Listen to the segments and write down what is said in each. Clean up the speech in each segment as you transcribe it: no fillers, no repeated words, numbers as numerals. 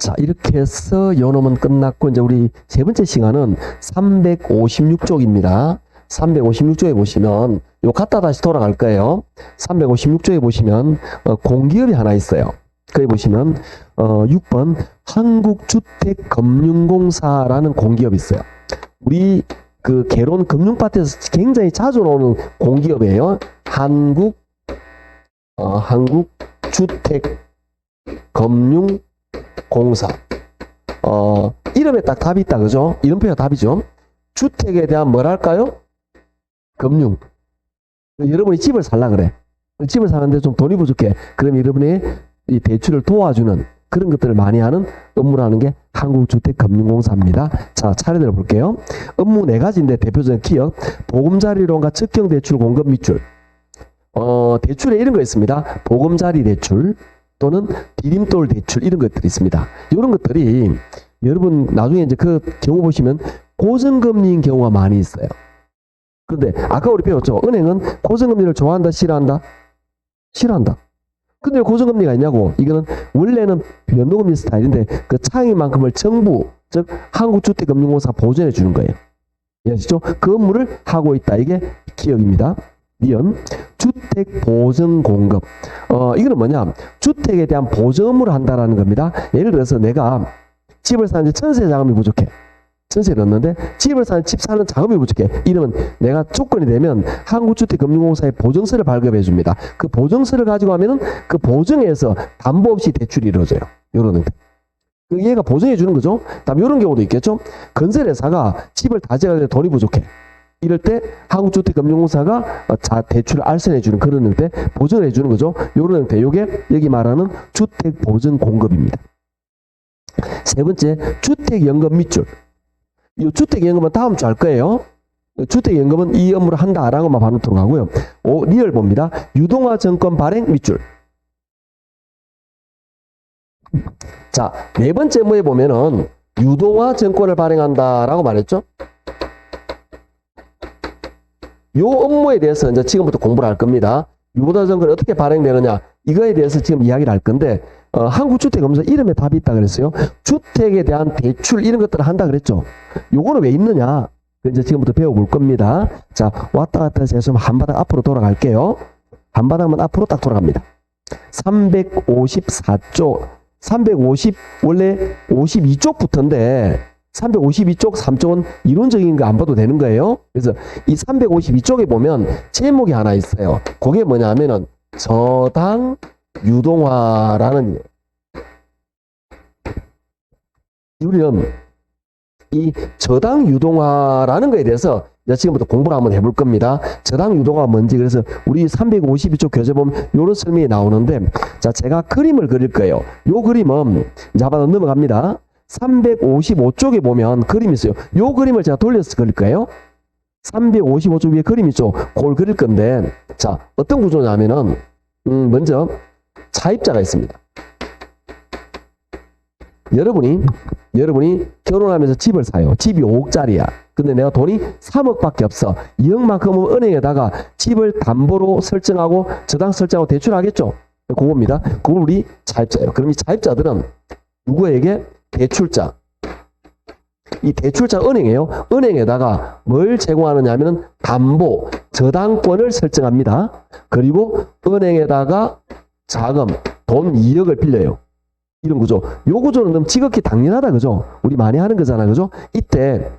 자, 이렇게 해서 요 놈은 끝났고, 이제 우리 세 번째 시간은 356쪽입니다. 356쪽에 보시면, 요 갔다 다시 돌아갈 거예요. 356쪽에 보시면, 공기업이 하나 있어요. 거기 보시면, 6번, 한국주택금융공사라는 공기업이 있어요. 우리 그 개론 금융파트에서 굉장히 자주 나오는 공기업이에요. 한국주택금융공사. 이름에 딱 답이 있다, 그죠? 이름표가 답이죠. 주택에 대한 뭐랄까요? 금융. 여러분이 집을 살라 그래. 집을 사는데 좀 돈이 부족해. 그럼 여러분이 이 대출을 도와주는 그런 것들을 많이 하는 업무라는 게 한국주택금융공사입니다. 자, 차례대로 볼게요. 업무 4가지인데 대표적인 기억, 보금자리론과 측경대출 공급 밑줄. 대출에 이런 거 있습니다. 보금자리 대출 또는 디딤돌 대출 이런 것들이 있습니다. 이런 것들이 여러분 나중에 이제 그 경우 보시면 고정금리인 경우가 많이 있어요. 그런데 아까 우리 배웠죠. 은행은 고정금리를 좋아한다, 싫어한다? 싫어한다. 근데 왜 고정금리가 있냐고. 이거는 원래는 변동금리 스타일인데 그 차이만큼을 정부, 즉 한국주택금융공사가 보전해 주는 거예요. 이해하시죠? 그 업무를 하고 있다. 이게 기억입니다. 니은 주택보증공급. 이거는 뭐냐? 주택에 대한 보증 업무를 한다라는 겁니다. 예를 들어서 내가 집을 사는데 전세 자금이 부족해. 전세를 넣었는데 집을 사는 집 사는 자금이 부족해. 이러면 내가 조건이 되면 한국주택금융공사에 보증서를 발급해 줍니다. 그 보증서를 가지고 하면은 그 보증에서 담보 없이 대출이 이루어져요. 요런 형태. 얘가 보증해 주는 거죠. 다음 요런 경우도 있겠죠. 건설회사가 집을 다지하는데 돈이 부족해. 이럴 때 한국주택금융공사가 대출을 알선해 주는 그런 형태, 보증을 해 주는 거죠. 요런 형태. 요게 여기 말하는 주택보증공급입니다. 세 번째, 주택연금 밑줄. 이 주택연금은 다음 주 할 거예요. 주택연금은 이 업무를 한다라고만 봐놓도록 하고요. 리얼 봅니다. 유동화증권 발행 밑줄. 자, 네 번째 업무에 보면은 유동화증권을 발행한다라고 말했죠. 요 업무에 대해서 이제 지금부터 공부를 할 겁니다. 유동화증권이 어떻게 발행되느냐 이거에 대해서 지금 이야기를 할 건데 한국주택금융공사 이름에 답이 있다 그랬어요. 주택에 대한 대출 이런 것들을 한다 그랬죠. 요거는 왜 있느냐 이제 지금부터 배워볼 겁니다. 자, 왔다 갔다 해서 한 바닥 앞으로 돌아갈게요. 한 바닥만 앞으로 딱 돌아갑니다. 354쪽 350 원래 52쪽부터인데 352쪽 3쪽은 이론적인 거 안 봐도 되는 거예요. 그래서 이 352쪽에 보면 제목이 하나 있어요. 그게 뭐냐 하면은 저당 유동화라는 우리는 이 저당 유동화라는 거에 대해서 지금부터 공부를 한번 해볼 겁니다. 저당 유동화가 뭔지. 그래서 우리 352쪽 교재 보면 이런 설명이 나오는데 자, 제가 그림을 그릴 거예요. 요 그림은 이제 한번 넘어갑니다. 355쪽에 보면 그림이 있어요. 요 그림을 제가 돌려서 그릴 거예요. 355쪽 위에 그림 있죠. 그걸 그릴 건데 자, 어떤 구조냐면은 먼저 차입자가 있습니다. 여러분이 결혼하면서 집을 사요. 집이 5억짜리야. 근데 내가 돈이 3억밖에 없어. 2억만큼은 은행에다가 집을 담보로 설정하고 저당 설정하고 대출하겠죠. 그겁니다. 그걸 우리 차입자예요. 그럼 이 차입자들은 누구에게? 대출자. 이 대출자 은행이에요. 은행에다가 뭘 제공하느냐 하면 담보, 저당권을 설정합니다. 그리고 은행에다가 자금, 돈 2억을 빌려요. 이런 구조. 요 구조는 너무 지극히 당연하다, 그죠? 우리 많이 하는 거잖아, 그죠? 이때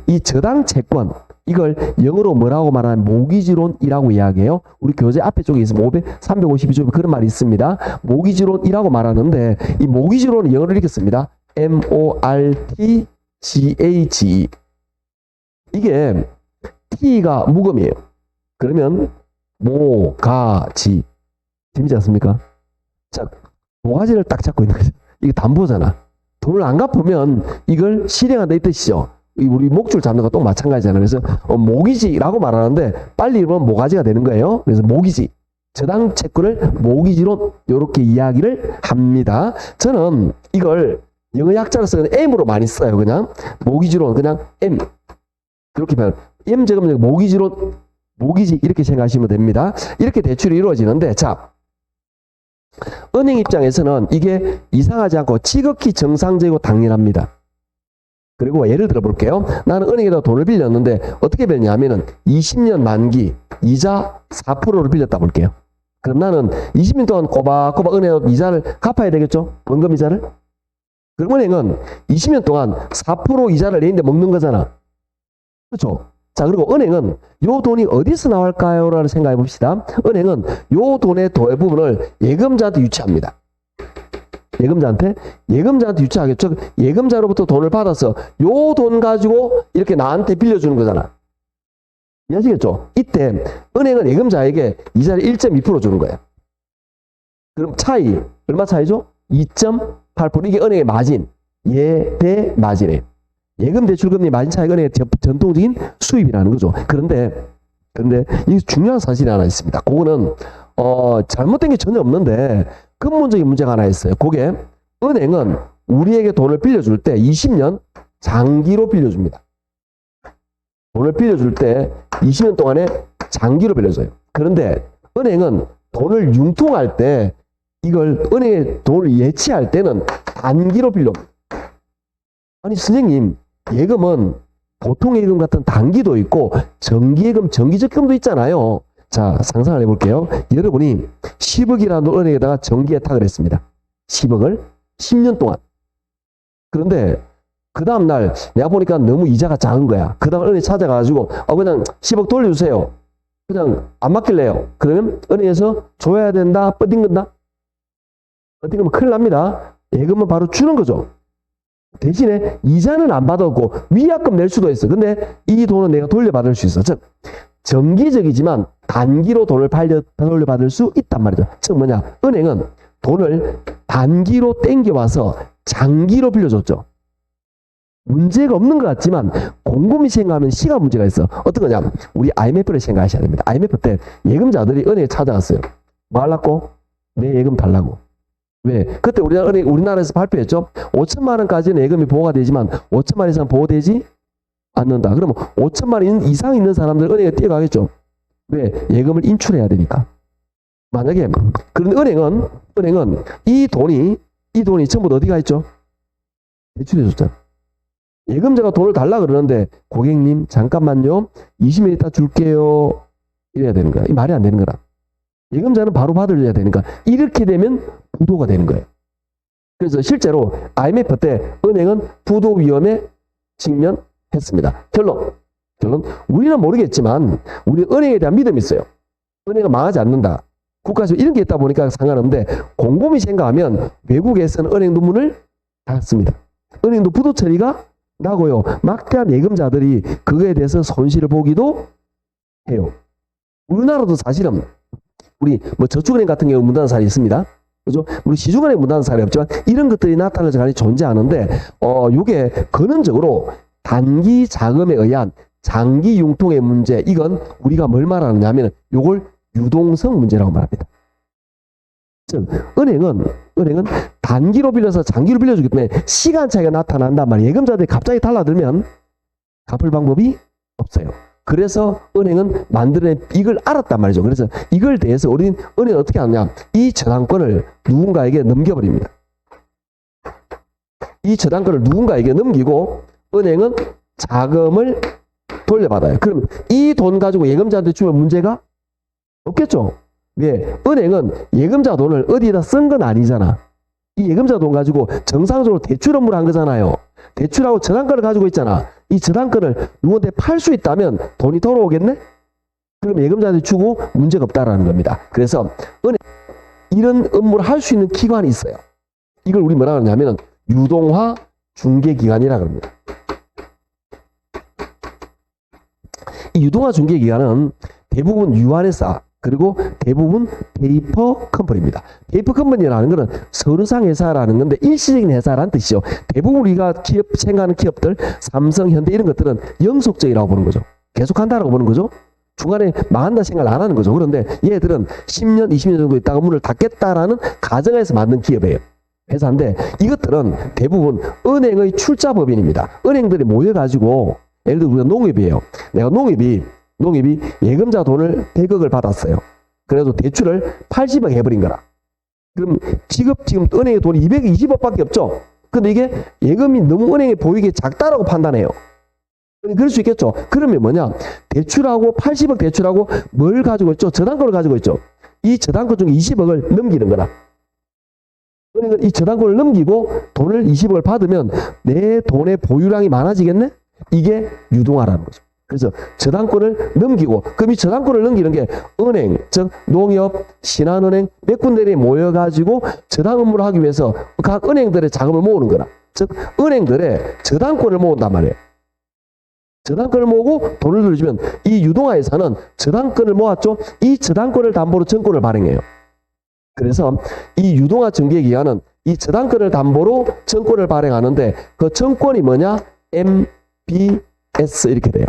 이 저당 채권, 이걸 영어로 뭐라고 말하면 모기지론이라고 이야기해요. 우리 교재 앞에 쪽에 있으면 352쪽에 그런 말이 있습니다. 모기지론이라고 말하는데 이 모기지론은 영어로 이렇게 씁니다. MORTGAGE. 이게 T가 묵음이에요. 그러면 모가지. 재밌지 않습니까? 자, 모가지를 딱 잡고 있는 거죠. 이게 담보잖아. 돈을 안 갚으면 이걸 실행한다 이 뜻이죠. 우리 목줄 잡는 것도 마찬가지잖아요. 그래서 모기지라고 말하는데 빨리 읽으면 모가지가 되는 거예요. 그래서 모기지. 저당 채권을 모기지론 이렇게 이야기를 합니다. 저는 이걸 영어 약자로서 M으로 많이 써요. 그냥 모기지론 그냥 M 이렇게 표현. M 제곱은 모기지론 모기지 이렇게 생각하시면 됩니다. 이렇게 대출이 이루어지는데 자 은행 입장에서는 이게 이상하지 않고 지극히 정상적이고 당연합니다. 그리고 예를 들어 볼게요. 나는 은행에다 돈을 빌렸는데 어떻게 빌렸냐 하면은 20년 만기 이자 4%를 빌렸다 볼게요. 그럼 나는 20년 동안 꼬박꼬박 은행에 이자를 갚아야 되겠죠? 원금 이자를? 그럼 은행은 20년 동안 4% 이자를 내는데 먹는 거잖아. 그렇죠? 자, 그리고 은행은 요 돈이 어디서 나올까요? 라는 생각해 봅시다. 은행은 요 돈의 대부분을 예금자한테 유치합니다. 예금자한테 유치하겠죠. 예금자로부터 돈을 받아서 요 돈 가지고 이렇게 나한테 빌려주는 거잖아. 이해하시겠죠? 이때 은행은 예금자에게 이자를 1.2% 주는 거예요. 그럼 차이 얼마 차이죠? 2.8%. 이게 은행의 마진, 예대 마진이에요. 예금 대출금리 마진 차이가 은행의 전통적인 수입이라는 거죠. 그런데 이 중요한 사실이 하나 있습니다. 그거는 잘못된 게 전혀 없는데 근본적인 문제가 하나 있어요. 그게 은행은 우리에게 돈을 빌려줄 때 20년 장기로 빌려줍니다. 돈을 빌려줄 때 20년 동안에 장기로 빌려줘요. 그런데 은행은 돈을 융통할 때 이걸 은행에 돈을 예치할 때는 단기로 빌려옵니다. 아니 선생님, 예금은 보통 예금 같은 단기도 있고 정기예금, 정기적금도 있잖아요. 자, 상상을 해볼게요. 여러분이 10억이라는 은행에다가 정기 예탁을 했습니다. 10억을 10년 동안. 그런데 그 다음날 내가 보니까 너무 이자가 작은 거야. 그 다음 은행 찾아가지고 그냥 10억 돌려주세요. 그냥 안 맡길래요. 그러면 은행에서 줘야 된다? 뻗딩건다? 뻗딩거면 큰일 납니다. 예금은 바로 주는 거죠. 대신에 이자는 안 받았고 위약금 낼 수도 있어. 근데 이 돈은 내가 돌려받을 수 있어. 즉 정기적이지만 단기로 돈을 돌려받을 수 있단 말이죠. 즉 뭐냐, 은행은 돈을 단기로 땡겨와서 장기로 빌려줬죠. 문제가 없는 것 같지만 곰곰이 생각하면 시간 문제가 있어. 어떤 거냐, 우리 IMF를 생각하셔야 됩니다. IMF 때 예금자들이 은행에 찾아갔어요. 뭐 하려고? 내 예금 달라고. 왜? 그때 우리나라에서 발표했죠. 5천만 원까지는 예금이 보호가 되지만 5천만 원 이상 보호되지 않는다. 그러면 5천만 원 이상 있는 사람들 은행에 뛰어가겠죠. 왜? 예금을 인출해야 되니까. 만약에 그런 은행은 이 돈이 전부 어디가 있죠? 대출해 줬잖아. 예금자가 돈을 달라 그러는데 고객님 잠깐만요. 20년 있다 줄게요. 이래야 되는 거야. 이 말이 안 되는 거라. 예금자는 바로 받아줘야 되니까 이렇게 되면 부도가 되는 거예요. 그래서 실제로 IMF 때 은행은 부도 위험에 직면했습니다. 결론 우리는 모르겠지만 우리 은행에 대한 믿음이 있어요. 은행은 망하지 않는다. 국가에서 이런 게 있다 보니까 상관없는데 곰곰이 생각하면 외국에서는 은행도 문을 닫습니다. 은행도 부도 처리가 나고요. 막대한 예금자들이 그거에 대해서 손실을 보기도 해요. 우리나라도 사실은 우리 저축은행 같은 경우 문닫는 사례 있습니다. 그죠? 우리 시중은행 문닫는 사례 없지만 이런 것들이 나타날 시간이 존재하는데 이게 근원적으로 단기 자금에 의한 장기 융통의 문제, 이건 우리가 뭘 말하느냐 하면 요걸 유동성 문제라고 말합니다. 즉 은행은 단기로 빌려서 장기로 빌려주기 때문에 시간 차이가 나타난단 말이에요. 예금자들이 갑자기 달라들면 갚을 방법이 없어요. 그래서 은행은 만들어낸 이걸 알았단 말이죠. 그래서 이걸 대해서 우리는 은행은 어떻게 하느냐, 이 저당권을 누군가에게 넘겨버립니다. 이 저당권을 누군가에게 넘기고 은행은 자금을 돌려받아요. 그럼 이 돈 가지고 예금자한테 주면 문제가 없겠죠. 왜? 은행은 예금자 돈을 어디다 쓴 건 아니잖아. 이 예금자 돈 가지고 정상적으로 대출 업무를 한 거잖아요. 대출하고 저당권을 가지고 있잖아. 이 저당권을 누구한테 팔 수 있다면 돈이 돌아오겠네? 그럼 예금자한테 주고 문제가 없다라는 겁니다. 그래서 은행 이런 업무를 할 수 있는 기관이 있어요. 이걸 우리 뭐라 하냐면 유동화 중개기관이라고 합니다. 이 유동화 중개기관은 대부분 유한회사 그리고 대부분 페이퍼 컴퍼니입니다. 페이퍼 컴퍼니라는 것은 서류상 회사라는 건데 일시적인 회사라는 뜻이죠. 대부분 우리가 생각하는 기업들, 삼성, 현대 이런 것들은 영속적이라고 보는 거죠. 계속 한다라고 보는 거죠. 중간에 망한다 생각을 안 하는 거죠. 그런데 얘들은 10년, 20년 정도 있다가 문을 닫겠다라는 가정에서 만든 기업이에요. 회사인데 이것들은 대부분 은행의 출자법인입니다. 은행들이 모여가지고 예를 들어 우리가 농협이에요. 내가 농협이 예금자 돈을 100억을 받았어요. 그래도 대출을 80억 해버린 거라. 그럼 지금 은행에 돈이 220억밖에 없죠. 근데 이게 예금이 너무 은행에 보이게 작다라고 판단해요. 그럴 수 있겠죠. 그러면 뭐냐? 대출하고 80억 대출하고 뭘 가지고 있죠? 저당권을 가지고 있죠. 이 저당권 중 20억을 넘기는 거라. 그러니까 이 저당권을 넘기고 돈을 20억을 받으면 내 돈의 보유량이 많아지겠네? 이게 유동화라는 거죠. 그래서 저당권을 넘기고, 그럼 이 저당권을 넘기는 게 은행, 즉 농협, 신한은행 몇 군데에 모여가지고 저당 업무를 하기 위해서 각 은행들의 자금을 모으는 거라. 즉 은행들의 저당권을 모은단 말이에요. 저당권을 모으고 돈을 들여주면 이 유동화 회사는 저당권을 모았죠. 이 저당권을 담보로 증권을 발행해요. 그래서 이 유동화 증개기관은 이 저당권을 담보로 증권을 발행하는데 그 증권이 뭐냐? MBS 이렇게 돼요.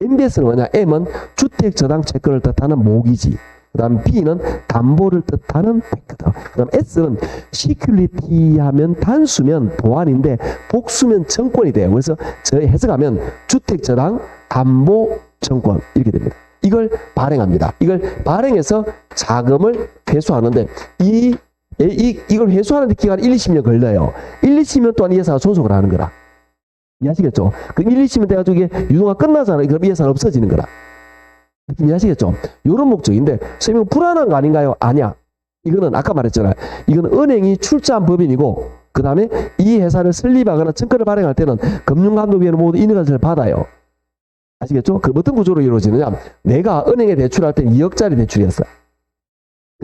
MBS는 뭐냐? M은 주택저당채권을 뜻하는 모기지. 그 다음 B는 담보를 뜻하는 뱅크다. 그 다음 S는 시큐리티 하면 단수면 보안인데 복수면 증권이 돼요. 그래서 저희 해석하면 주택저당 담보증권 이렇게 됩니다. 이걸 발행합니다. 이걸 발행해서 자금을 회수하는데 이걸 회수하는 데 기간이 1, 20년 걸려요. 1, 20년 동안 이 회사가 존속을 하는 거라. 이해하시겠죠? 그럼 1, 20년 돼가지고 이게 유동화 끝나잖아요. 그럼 이 회사는 없어지는 거라. 이해하시겠죠? 이런 목적인데 선생님 불안한 거 아닌가요? 아니야. 이거는 아까 말했잖아요. 이건 은행이 출자한 법인이고 그 다음에 이 회사를 설립하거나 증권을 발행할 때는 금융감독위원회 모두 인허가를 받아요. 아시겠죠? 그 어떤 구조로 이루어지느냐? 내가 은행에 대출할 때 2억짜리 대출이었어요.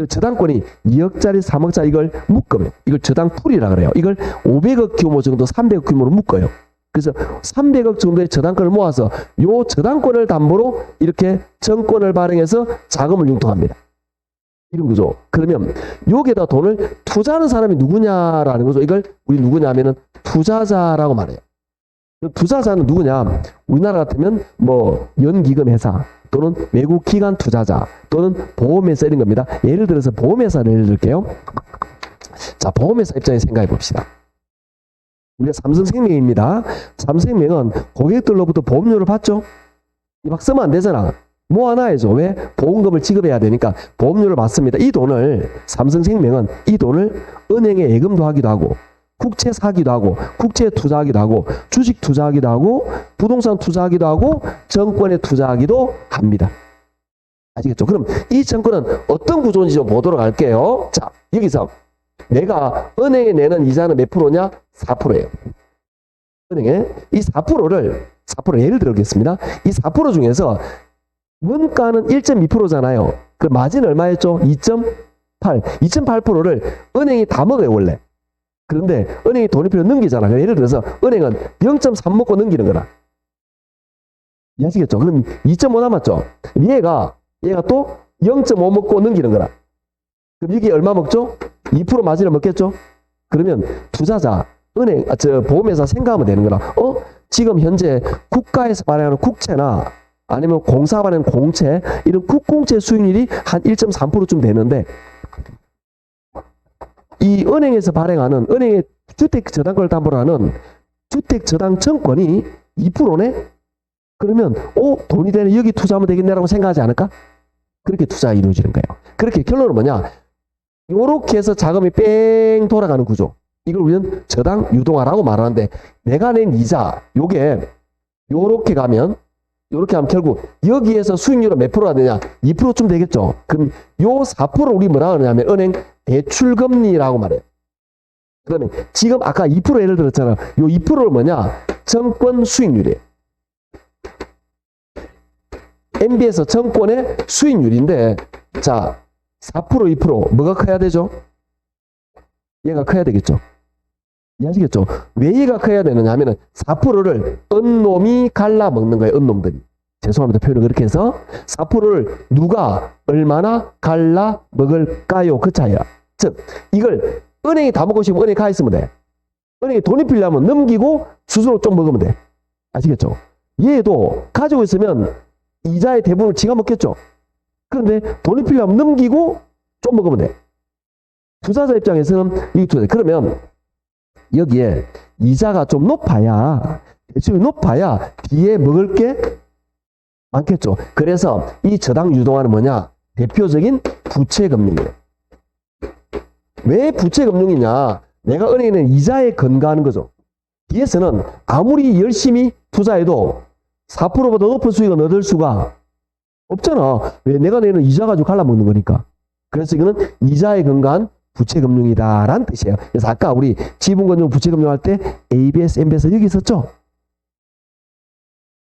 저당권이 2억짜리, 3억짜리 이걸 묶어요. 이걸 저당풀이라 그래요. 이걸 500억 규모 정도, 300억 규모로 묶어요. 그래서 300억 정도의 저당권을 모아서 요 저당권을 담보로 이렇게 증권을 발행해서 자금을 융통합니다. 이런 거죠. 그러면 여기에다 돈을 투자하는 사람이 누구냐라는 거죠. 이걸 우리 누구냐면은 투자자라고 말해요. 투자자는 누구냐? 우리나라 같으면 뭐 연기금 회사 또는 외국 기관 투자자 또는 보험회사 이런 겁니다. 예를 들어서 보험회사를 예를 들게요. 자, 보험회사 입장에서 생각해 봅시다. 우리가 삼성생명입니다. 삼성생명은 고객들로부터 보험료를 받죠? 막 쓰면 안 되잖아. 모아놔야죠. 왜? 보험금을 지급해야 되니까 보험료를 받습니다. 이 돈을 삼성생명은 이 돈을 은행에 예금도 하기도 하고 국채 사기도 하고 국채에 투자하기도 하고 주식 투자하기도 하고 부동산 투자하기도 하고 정권에 투자하기도 합니다. 아시겠죠? 그럼 이 정권은 어떤 구조인지 좀 보도록 할게요. 자, 여기서 내가 은행에 내는 이자는 몇 프로냐? 4%예요. 은행에 이 4%를 예를 들겠습니다. 이 4% 중에서 원가는 1.2%잖아요. 그 마진 얼마였죠? 2.8. 2.8%를 은행이 다 먹어요, 원래. 그런데 은행이 돈이 필요 넘기잖아. 예를 들어서 은행은 0.3 먹고 넘기는 거라. 이해하시겠죠? 그럼 2.5 남았죠? 얘가 또 0.5 먹고 넘기는 거라. 그럼 이게 얼마 먹죠? 2% 마진을 먹겠죠? 그러면 투자자, 은행, 보험회사 생각하면 되는 거라. 지금 현재 국가에서 발행하는 국채나 아니면 공사가 발행하는 공채, 이런 국공채 수익률이 한 1.3%쯤 되는데 이 은행에서 발행하는 은행의 주택저당권을 담보로 하는 주택저당증권이 2%네? 그러면 돈이 되네, 여기 투자하면 되겠네라고 생각하지 않을까? 그렇게 투자가 이루어지는 거예요. 그렇게 결론은 뭐냐? 요렇게 해서 자금이 뺑 돌아가는 구조. 이걸 우리는 저당 유동화라고 말하는데 내가 낸 이자 요게 요렇게 하면 결국 여기에서 수익률은 몇 프로가 되냐? 2%쯤 되겠죠. 그럼 요 4%를 우리 뭐라 그러냐면 은행 대출금리라고 말해요. 그러면 지금 아까 2% 예를 들었잖아요. 요 2%를 뭐냐? 정권 수익률이에요. MB에서 정권의 수익률인데 자 4% 2% 뭐가 커야 되죠? 얘가 커야 되겠죠. 이해하시겠죠? 왜 얘가 커야 되느냐 하면은 4%를 은놈이 갈라 먹는 거예요. 은놈들이. 죄송합니다. 표현을 그렇게 해서 4%를 누가 얼마나 갈라 먹을까요? 그 차이야. 즉 이걸 은행이 다 먹고 싶으면 은행에 가 있으면 돼. 은행에 돈이 필요하면 넘기고 스스로 좀 먹으면 돼. 아시겠죠? 얘도 가지고 있으면 이자의 대부분을 지가 먹겠죠. 그런데 돈이 필요하면 넘기고 좀 먹으면 돼. 투자자 입장에서는 이 투자. 그러면 여기에 이자가 좀 높아야, 대출이 높아야 뒤에 먹을 게 많겠죠. 그래서 이 저당 유동화는 뭐냐? 대표적인 부채금리예요. 왜 부채금융이냐? 내가 은행에는 이자에 근거하는 거죠. 뒤에서는 아무리 열심히 투자해도 4%보다 높은 수익은 얻을 수가 없잖아. 왜? 내가 내는 이자 가지고 갈라먹는 거니까. 그래서 이거는 이자에 근거한 부채금융이다라는 뜻이에요. 그래서 아까 우리 지분금융, 부채금융 할 때 ABS, MBS 여기 있었죠?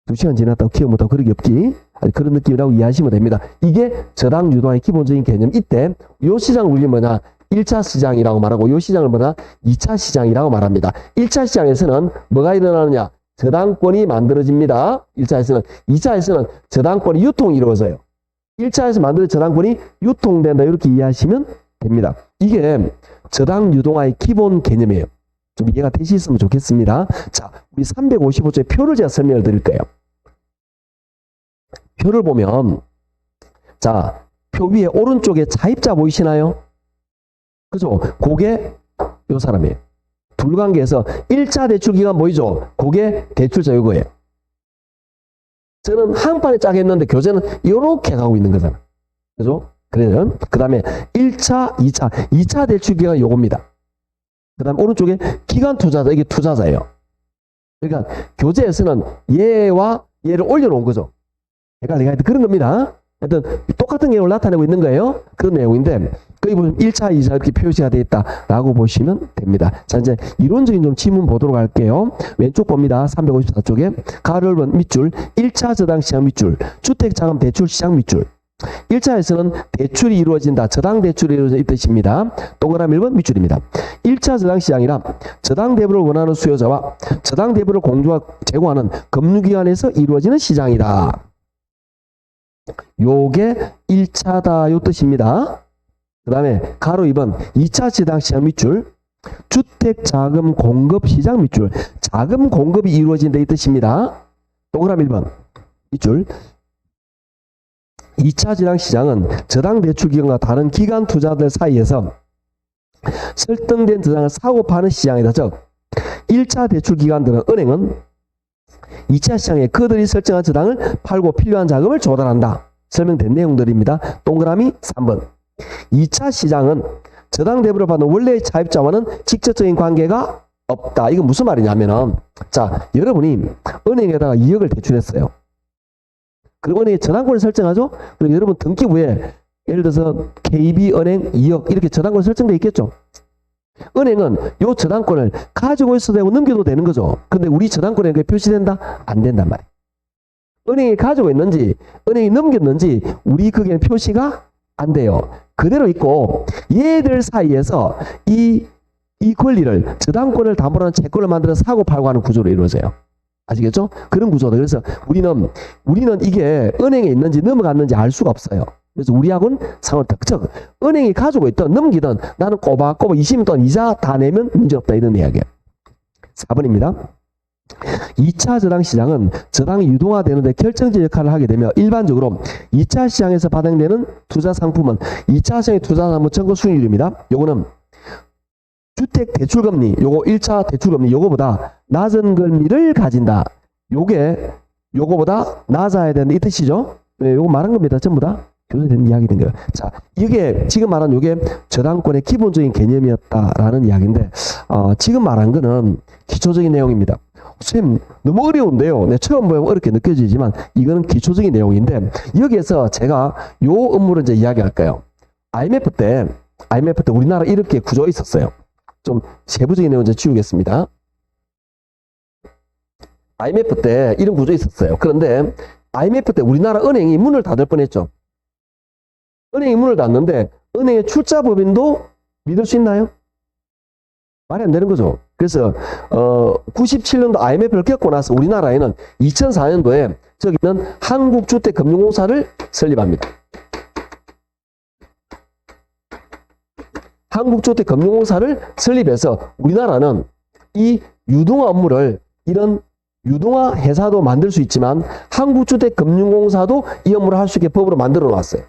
2시간 지났다고 기억 못하고 그러기 없기. 그런 느낌이라고 이해하시면 됩니다. 이게 저당 유동화의 기본적인 개념. 이때 요 시장 우리 뭐냐? 1차 시장이라고 말하고 요 시장을 뭐냐? 2차 시장이라고 말합니다. 1차 시장에서는 뭐가 일어나느냐? 저당권이 만들어집니다. 1차에서는. 2차에서는 저당권이 유통이 이루어져요. 1차에서 만든 저당권이 유통된다. 이렇게 이해하시면 됩니다. 이게 저당 유동화의 기본 개념이에요. 좀 이해가 되시면 좋겠습니다. 자, 우리 355조의 표를 제가 설명을 드릴 거예요. 표를 보면, 자, 표 위에 오른쪽에 차입자 보이시나요? 그죠? 그게 요 사람이에요. 둘관계에서 1차 대출 기간 보이죠? 그게 대출자 요거예요. 저는 한 판에 짜게 했는데 교재는 이렇게 가고 있는 거잖아. 그죠? 그래요. 그 다음에 1차, 2차 대출 기간 요겁니다. 그 다음에 오른쪽에 기간 투자자, 이게 투자자예요. 그러니까 교재에서는 얘와 얘를 올려놓은 거죠. 헷갈리게 그런 겁니다. 하여튼 똑같은 내용을 나타내고 있는 거예요. 그런 내용인데 거기 보면 1차, 2차 이렇게 표시가 되어 있다라고 보시면 됩니다. 자, 이제 이론적인 좀 지문 보도록 할게요. 왼쪽 봅니다. 354쪽에 가로를 본 밑줄 1차 저당시장 밑줄 주택자금 대출시장 밑줄 1차에서는 대출이 이루어진다. 저당 대출이 이루어진다. 이 뜻입니다. 동그라미 1번 밑줄입니다. 1차 저당시장이란 저당 대부를 원하는 수요자와 저당 대부를 제공하는 금융기관에서 이루어지는 시장이다. 요게 1차다. 요 뜻입니다. 그 다음에 가로 2번 2차 저당시장 밑줄 주택자금 공급시장 밑줄 자금 공급이 이루어진다. 이 뜻입니다. 동그라미 1번 밑줄 2차 저당시장은 저당 대출기관과 다른 기관 투자들 사이에서 설정된 저당을 사고 파는 시장이다. 즉 1차 대출기관들은 은행은 2차 시장에 그들이 설정한 저당을 팔고 필요한 자금을 조달한다. 설명된 내용들입니다. 동그라미 3번 2차 시장은 저당 대부를 받는 원래의 차입자와는 직접적인 관계가 없다. 이건 무슨 말이냐면은 자, 여러분이 은행에다가 2억을 대출했어요. 그리고 은행에 저당권을 설정하죠. 그리고 여러분 등기부에 예를 들어서 KB은행 2억 이렇게 저당권 설정되어 있겠죠. 은행은 요 저당권을 가지고 있어도 되고 넘겨도 되는 거죠. 근데 우리 저당권에 그게 표시된다? 안 된단 말이에요. 은행이 가지고 있는지 은행이 넘겼는지 우리 그게 표시가 안 돼요. 그대로 있고 얘들 사이에서 이 권리를 저당권을 담보로 하는 채권을 만들어 사고 팔고 하는 구조로 이루어져요. 아시겠죠? 그런 구조다. 그래서 우리는 이게 은행에 있는지 넘어갔는지 알 수가 없어요. 그래서 우리하고는 상관없다. 즉 은행이 가지고 있던 넘기던 나는 꼬박꼬박 20년 동안 이자 다 내면 문제없다. 이런 이야기예요. 4번입니다. 2차 저당 시장은 저당이 유동화되는 데 결정적 역할을 하게 되며 일반적으로 2차 시장에서 발행되는 투자 상품은 2차 시장의 투자 상품 청구 수익률입니다. 요거는 주택 대출금리, 요거 1차 대출금리 요거보다 낮은 금리를 가진다. 요거보다 낮아야 되는 이 뜻이죠. 네, 요거 말한 겁니다. 전부 다 교수된 이야기 된 거예요. 자, 이게 지금 말한 요게 저당권의 기본적인 개념이었다라는 이야기인데 지금 말한 거는 기초적인 내용입니다. 선생님 너무 어려운데요. 네, 처음 보면 어렵게 느껴지지만 이거는 기초적인 내용인데 여기에서 제가 요 업무를 이제 이야기할 거예요. IMF 때 우리나라 이렇게 구조가 있었어요. 좀 세부적인 내용 좀 지우겠습니다. IMF 때 이런 구조 있었어요. 그런데 IMF 때 우리나라 은행이 문을 닫을 뻔했죠. 은행이 문을 닫는데 은행의 출자법인도 믿을 수 있나요? 말이 안 되는 거죠. 그래서 97년도 IMF를 겪고 나서 우리나라에는 2004년도에 저기는 한국주택금융공사를 설립합니다. 한국주택금융공사를 설립해서 우리나라는 이 유동화 업무를 이런 유동화 회사도 만들 수 있지만 한국주택금융공사도 이 업무를 할 수 있게 법으로 만들어 놨어요.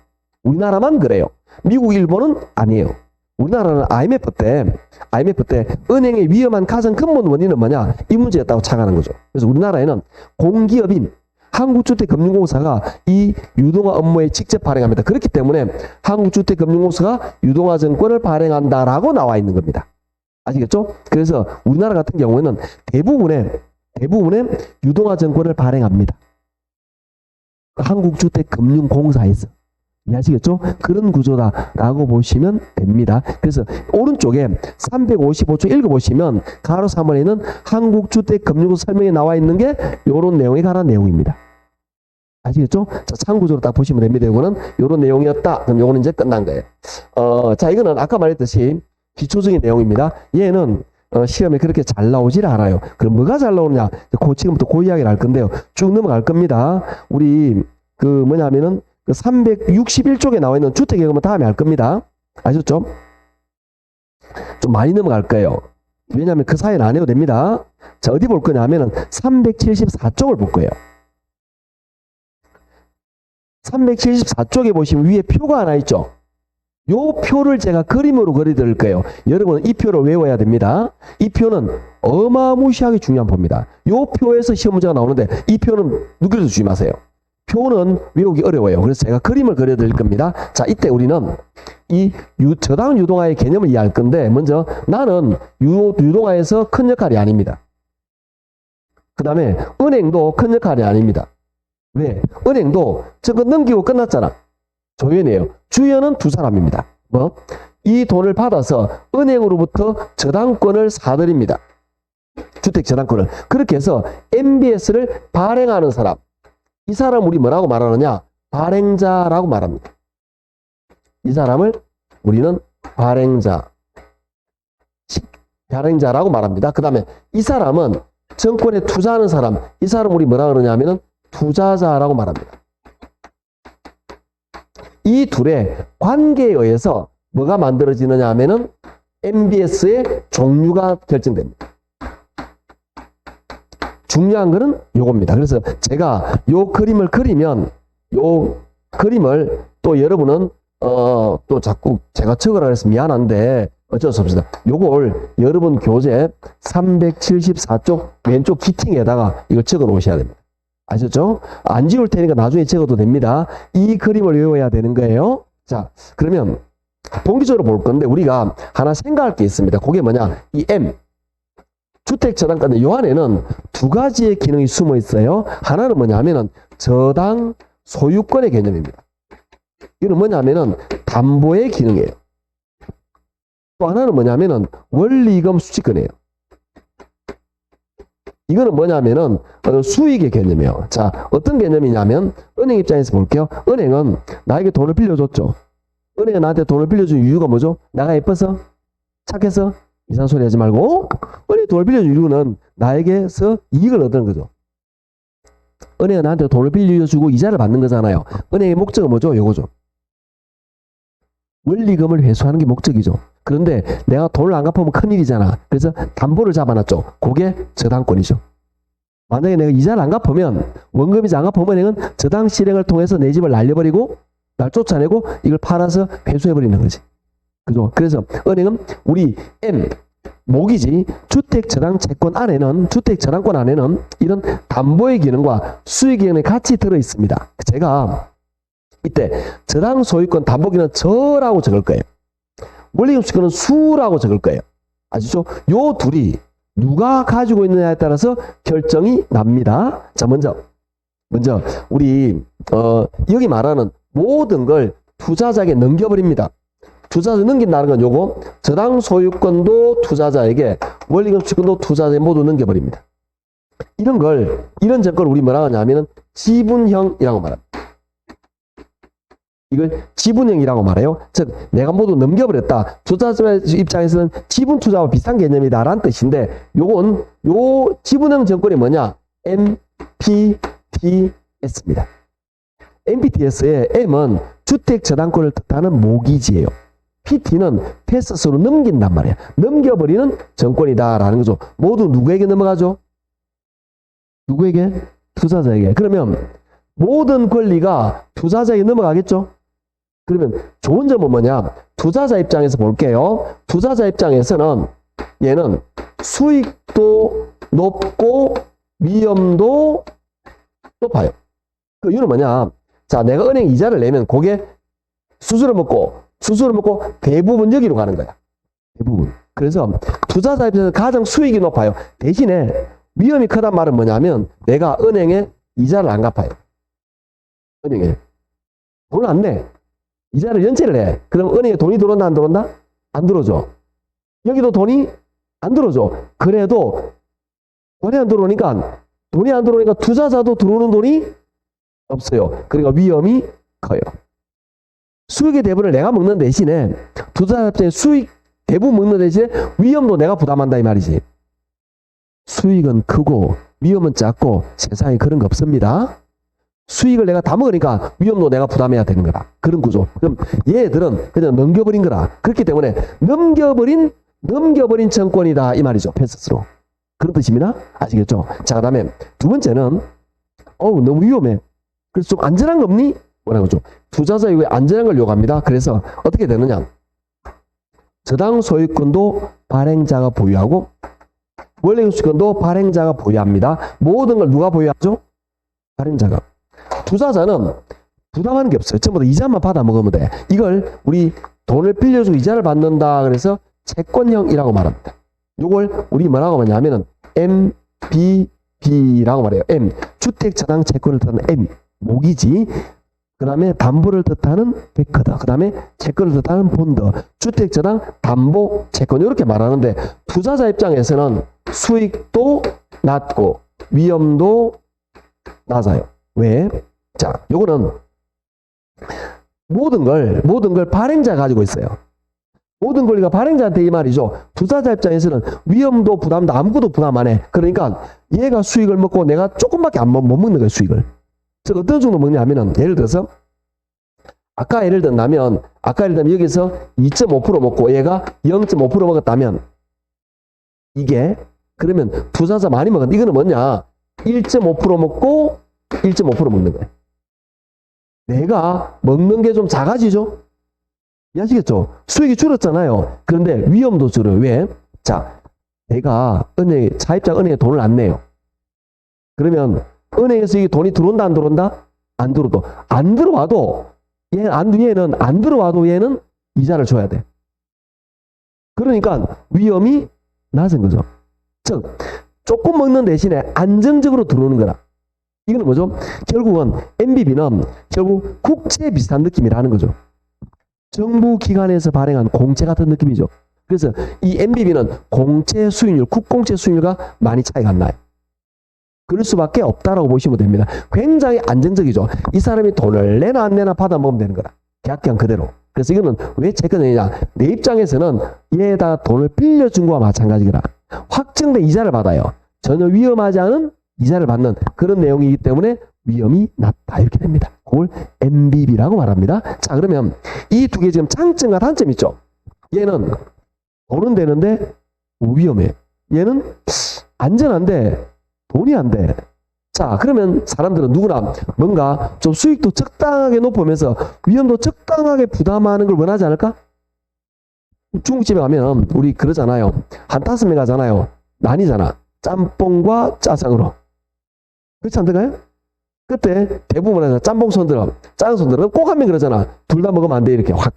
우리나라만 그래요. 미국, 일본은 아니에요. 우리나라는 IMF 때 은행의 위험한 가장 근본 원인은 뭐냐? 이 문제였다고 착안한 거죠. 그래서 우리나라에는 공기업인 한국주택금융공사가 이 유동화 업무에 직접 발행합니다. 그렇기 때문에 한국주택금융공사가 유동화증권을 발행한다라고 나와 있는 겁니다. 아시겠죠? 그래서 우리나라 같은 경우에는 대부분의 유동화증권을 발행합니다. 한국주택금융공사에서. 이해하시겠죠? 그런 구조다라고 보시면 됩니다. 그래서 오른쪽에 355쪽 읽어보시면 가로 3번에는 한국주택금융공사 설명에 나와 있는 게 이런 내용에 관한 내용입니다. 아시겠죠? 자, 참고적으로 딱 보시면 됩니다. 이거는 이런 내용이었다. 그럼 이거는 이제 끝난 거예요. 자, 이거는 아까 말했듯이 기초적인 내용입니다. 얘는 시험에 그렇게 잘 나오질 않아요. 그럼 뭐가 잘 나오느냐? 지금부터 그 이야기를 할 건데요. 쭉 넘어갈 겁니다. 우리 뭐냐면은 361쪽에 나와 있는 주택예금은 다음에 할 겁니다. 아셨죠? 좀 많이 넘어갈 거예요. 왜냐하면 그 사이는 안 해도 됩니다. 자, 어디 볼 거냐면은 374쪽을 볼 거예요. 374쪽에 보시면 위에 표가 하나 있죠. 요 표를 제가 그림으로 그려드릴 거예요. 여러분 이 표를 외워야 됩니다. 이 표는 어마무시하게 중요한 표입니다. 요 표에서 시험 문제가 나오는데 이 표는 누구도 주지 마세요. 표는 외우기 어려워요. 그래서 제가 그림을 그려드릴 겁니다. 자, 이때 우리는 이 저당 유동화의 개념을 이해할 건데 먼저 나는 유동화에서 큰 역할이 아닙니다. 그 다음에 은행도 큰 역할이 아닙니다. 왜? 은행도 저거 넘기고 끝났잖아. 조연이에요. 주연은 두 사람입니다. 뭐? 이 돈을 받아서 은행으로부터 저당권을 사들입니다. 주택 저당권을. 그렇게 해서 MBS를 발행하는 사람. 이 사람 우리 뭐라고 말하느냐? 발행자라고 말합니다. 이 사람을 우리는 발행자라고 말합니다. 그 다음에 이 사람은 정권에 투자하는 사람. 이 사람 우리 뭐라 그러냐 하면은 투자자라고 말합니다. 이 둘의 관계에 의해서 뭐가 만들어지느냐 하면은 MBS의 종류가 결정됩니다. 중요한 거는 요겁니다. 그래서 제가 요 그림을 그리면 요 그림을 또 여러분은 또 자꾸 제가 적으라 해서 미안한데 어쩔 수 없습니다. 요걸 여러분 교재 374쪽 왼쪽 기팅에다가 이걸 적어 놓으셔야 됩니다. 아셨죠? 안 지울 테니까 나중에 적어도 됩니다. 이 그림을 외워야 되는 거예요. 자, 그러면 본기적으로 볼 건데 우리가 하나 생각할 게 있습니다. 그게 뭐냐? 이 M 주택저당권 요 안에는 두 가지의 기능이 숨어 있어요. 하나는 뭐냐 하면은 저당 소유권의 개념입니다. 이건 뭐냐 하면은 담보의 기능이에요. 또 하나는 뭐냐 하면은 원리금 수취권이에요. 이거는 뭐냐면은 수익의 개념이에요. 자, 어떤 개념이냐면 은행 입장에서 볼게요. 은행은 나에게 돈을 빌려줬죠. 은행은 나한테 돈을 빌려준 이유가 뭐죠? 내가 예뻐서? 착해서? 이상한 소리 하지 말고 은행이 돈을 빌려준 이유는 나에게서 이익을 얻는 거죠. 은행은 나한테 돈을 빌려주고 이자를 받는 거잖아요. 은행의 목적은 뭐죠? 요거죠. 원리금을 회수하는 게 목적이죠. 그런데 내가 돈을 안 갚으면 큰일이잖아. 그래서 담보를 잡아놨죠. 그게 저당권이죠. 만약에 내가 이자를 안 갚으면 원금이자 안 갚으면 은행은 저당 실행을 통해서 내 집을 날려버리고 날 쫓아내고 이걸 팔아서 회수해버리는 거지. 그죠? 그래서 은행은 우리 M 모기지 주택저당채권 안에는 주택저당권 안에는 이런 담보의 기능과 수익 기능이 같이 들어 있습니다. 제가 이때 저당 소유권 담보기는 저라고 적을 거예요. 원리금 수익권은 수라고 적을 거예요. 아시죠? 요 둘이 누가 가지고 있느냐에 따라서 결정이 납니다. 자, 먼저 우리 여기 말하는 모든 걸 투자자에게 넘겨버립니다. 투자자 넘긴다는 건 요거 저당 소유권도 투자자에게 원리금 수익권도 투자자에 모두 넘겨버립니다. 이런 정권을 우리 뭐라고 하냐면은 지분형이라고 말합니다. 이걸 지분형이라고 말해요. 즉 내가 모두 넘겨버렸다. 투자자 입장에서는 지분 투자와 비슷한 개념이다라는 뜻인데 요건 요 지분형 정권이 뭐냐? MPTS입니다. MPTS의 M은 주택 저당권을 뜻하는 모기지예요. PT는 패스스로 넘긴단 말이야. 넘겨버리는 정권이다라는 거죠. 모두 누구에게 넘어가죠? 누구에게? 투자자에게. 그러면 모든 권리가 투자자에게 넘어가겠죠? 그러면 좋은 점은 뭐냐? 투자자 입장에서 볼게요. 투자자 입장에서는 얘는 수익도 높고 위험도 높아요. 그 이유는 뭐냐? 자, 내가 은행 이자를 내면 그게 수수료 먹고 대부분 여기로 가는 거야. 대부분. 그래서 투자자 입장에서 가장 수익이 높아요. 대신에 위험이 크단 말은 뭐냐면 내가 은행에 이자를 안 갚아요. 은행에 돈을 안 내. 이자를 연체를 해. 그럼 은행에 돈이 들어온다 안 들어온다? 안 들어오죠. 여기도 돈이 안 들어오죠. 그래도 돈이 안 들어오니까 투자자도 들어오는 돈이 없어요. 그러니까 위험이 커요. 수익의 대부분을 내가 먹는 대신에 투자자 입장에 수익 대부분 먹는 대신에 위험도 내가 부담한다 이 말이지. 수익은 크고 위험은 작고 세상에 그런 거 없습니다. 수익을 내가 다 먹으니까 위험도 내가 부담해야 되는 거다. 그런 구조. 그럼 얘들은 그냥 넘겨버린 거라. 그렇기 때문에 넘겨버린 정권이다 이 말이죠. 패스스로. 그런 뜻입니다. 아시겠죠? 자, 그 다음에 두 번째는 너무 위험해. 그래서 좀 안전한 거 없니? 뭐라고 하죠? 투자자 이후에 안전한 걸 요구합니다. 그래서 어떻게 되느냐? 저당 소유권도 발행자가 보유하고 원래 소유권도 발행자가 보유합니다. 모든 걸 누가 보유하죠? 발행자가. 투자자는 부담하는 게 없어요. 전부 다 이자만 받아 먹으면 돼. 이걸 우리 돈을 빌려주고 이자를 받는다. 그래서 채권형이라고 말합니다. 이걸 우리 뭐라고 하냐면은 MBB라고 말해요. M. 주택저당 채권을 뜻하는 M. 모기지. 그 다음에 담보를 뜻하는 베크더. 그 다음에 채권을 뜻하는 본드. 주택저당 담보 채권. 이렇게 말하는데 투자자 입장에서는 수익도 낮고 위험도 낮아요. 왜? 자, 요거는 모든 걸 발행자가 가지고 있어요. 모든 권리가 발행자한테 이 말이죠. 투자자 입장에서는 위험도 부담도 아무것도 부담 안 해. 그러니까 얘가 수익을 먹고 내가 조금밖에 못 먹는 거예요, 수익을. 즉 어떤 정도 먹냐 하면은 예를 들어서 아까 예를 들면 여기서 2.5% 먹고 얘가 0.5% 먹었다면 이게 그러면 투자자 많이 먹었는데 이거는 뭐냐? 1.5% 먹고 1.5% 먹는 거예요. 내가 먹는 게 좀 작아지죠? 이해하시겠죠? 수익이 줄었잖아요. 그런데 위험도 줄어요. 왜? 자, 내가 차입자 은행에 돈을 안 내요. 그러면 은행에서 이 돈이 들어온다 안 들어온다? 안 들어도. 안 들어와도 얘는 안 들어와도 얘는 이자를 줘야 돼. 그러니까 위험이 낮은 거죠. 즉 조금 먹는 대신에 안정적으로 들어오는 거라. 이거는 뭐죠? 결국은 MBB는 결국 국채 비슷한 느낌이라는 거죠. 정부 기관에서 발행한 공채 같은 느낌이죠. 그래서 이 MBB는 공채 수익률, 국공채 수익률과 많이 차이가 안 나요. 그럴 수밖에 없다라고 보시면 됩니다. 굉장히 안정적이죠. 이 사람이 돈을 내나 안 내나 받아 먹으면 되는 거다. 계약기간 그대로. 그래서 이거는 왜 채권이냐? 내 입장에서는 얘에다 돈을 빌려준 거와 마찬가지거라. 확정된 이자를 받아요. 전혀 위험하지 않은 이자를 받는 그런 내용이기 때문에 위험이 낮다 이렇게 됩니다. 그걸 MBB라고 말합니다. 자, 그러면 이 두 개 지금 장점과 단점이 있죠. 얘는 돈은 되는데 위험해. 얘는 안전한데 돈이 안 돼. 자, 그러면 사람들은 누구나 뭔가 좀 수익도 적당하게 높으면서 위험도 적당하게 부담하는 걸 원하지 않을까? 중국집에 가면 우리 그러잖아요. 한 5명 가잖아요. 나뉘잖아. 짬뽕과 짜장으로. 그렇지 않던가요? 그때 대부분 짬뽕 손들어, 짜장 손들어 꼭 한 명 그러잖아. 둘 다 먹으면 안 돼. 이렇게 확.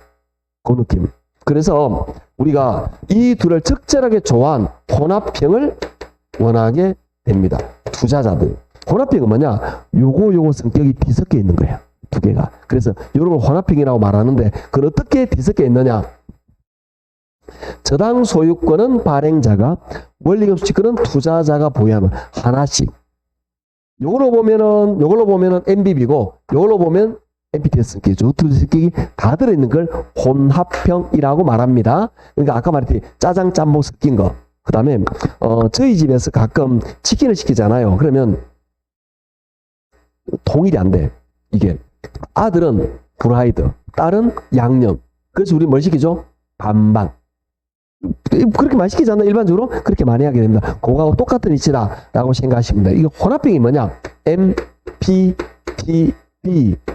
그 느낌. 그래서 우리가 이 둘을 적절하게 조화한 혼합형을 원하게 됩니다. 투자자들. 혼합형은 뭐냐? 요거 성격이 뒤섞여 있는 거야. 두 개가. 그래서 이런 걸 혼합형이라고 말하는데 그걸 어떻게 뒤섞여 있느냐? 저당 소유권은 발행자가, 원리금 수취권은 투자자가 보유하는 하나씩. 요걸로 보면은 MBB고, 요걸로 보면 MPTS 성격이죠. 두 성격이 다 들어있는 걸 혼합형이라고 말합니다. 그러니까 아까 말했듯이 짜장 짬뽕 섞인 거. 그 다음에 저희 집에서 가끔 치킨을 시키잖아요. 그러면 통일이 안 돼. 이게 아들은 프라이드, 딸은 양념. 그래서 우리 뭘 시키죠? 반반. 그렇게 많이 시키지 않나? 일반적으로 그렇게 많이 하게 됩니다. 그거하고 똑같은 이치다라고 생각하시면 돼요. 이거 혼합형이 뭐냐? MPTB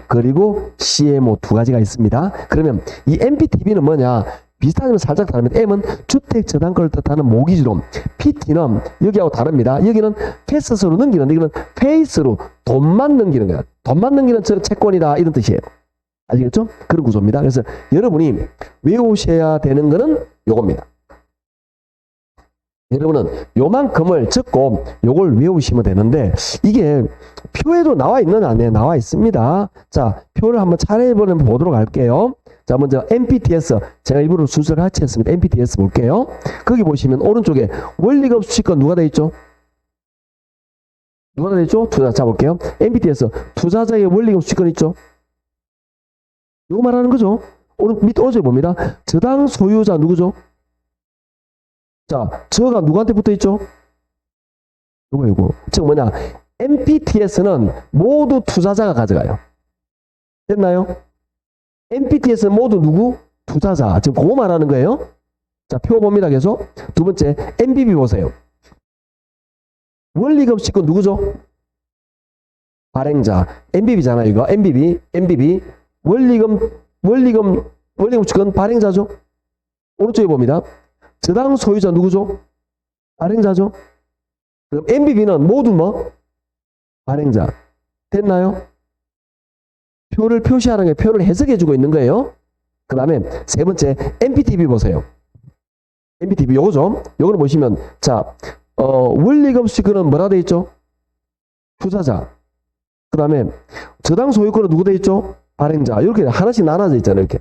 그리고 CMO 두 가지가 있습니다. 그러면 이 MPTB는 뭐냐? 비슷하지만 살짝 다릅니다. M은 주택 저당권을 뜻하는 모기지론, PT는 여기하고 다릅니다. 여기는 패스로 넘기는데 이거는 페이스로 돈만 넘기는 거야. 돈만 넘기는 채권이다 이런 뜻이에요. 아시겠죠? 그런 구조입니다. 그래서 여러분이 외우셔야 되는 거는 요겁니다. 여러분은 요만큼을 적고 요걸 외우시면 되는데 이게 표에도 나와 있는 안에 나와 있습니다. 자, 표를 한번 차례 보도록 할게요. 자, 먼저 MPTS 제가 일부러 순서를 같이 했습니다. MPTS 볼게요. 거기 보시면 오른쪽에 원리금 수익권 누가 돼 있죠? 누가 돼 있죠? 투자자 볼게요. MPTS 투자자의 원리금 수익권 있죠? 이거 말하는 거죠. 밑 오른쪽에 봅니다. 저당 소유자 누구죠? 자, 저가 누구한테 붙어 있죠? 이거. 즉 뭐냐? MPTS는 모두 투자자가 가져가요. 됐나요? MPTS는 모두 누구? 투자자. 지금 그거 말하는 거예요. 자, 표 봅니다. 계속. 두 번째, MBB 보세요. 원리금 수익권 누구죠? 발행자. MBB잖아요, 이거. MBB. 원리금 수익권 발행자죠? 오른쪽에 봅니다. 저당 소유자 누구죠? 발행자죠? 그럼 MBB는 모두 뭐? 발행자. 됐나요? 표를 표시하는 게 표를 해석해 주고 있는 거예요. 그 다음에 세 번째 MPTB 보세요. MPTB 요거죠? 요거는 보시면 자, 원리금 수익권은 뭐라 돼 있죠? 투자자. 그 다음에 저당 소유권은 누구 돼 있죠? 발행자. 이렇게 하나씩 나눠져 있잖아요. 이렇게.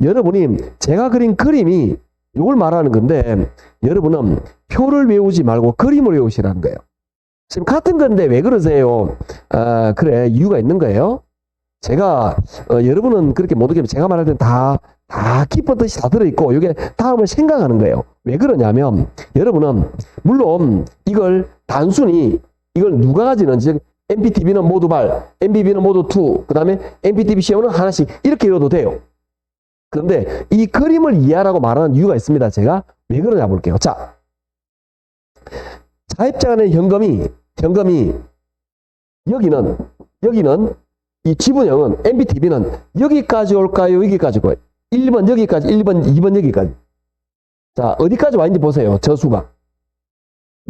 여러분이 제가 그린 그림이 이걸 말하는 건데 여러분은 표를 외우지 말고 그림을 외우시라는 거예요. 지금 같은 건데 왜 그러세요? 그래 이유가 있는 거예요. 제가 여러분은 그렇게 못 오겠지만 제가 말할 때는 다 깊은 뜻이 다 들어있고 이게 다음을 생각하는 거예요. 왜 그러냐면 여러분은 물론 이걸 단순히 이걸 누가 가지는지 MPTB는 모두 발, MBB는 모두 투, 그 다음에 MPTB 시험은 하나씩 이렇게 외워도 돼요. 그런데 이 그림을 이해하라고 말하는 이유가 있습니다. 제가 왜 그러냐 볼게요. 자, 자입자 간의 현금이 여기는 이 지분형은 MPTB는 여기까지 올까요? 여기까지 올까요? 1번 여기까지, 1번, 2번 여기까지. 자, 어디까지 와 있는지 보세요. 저수가.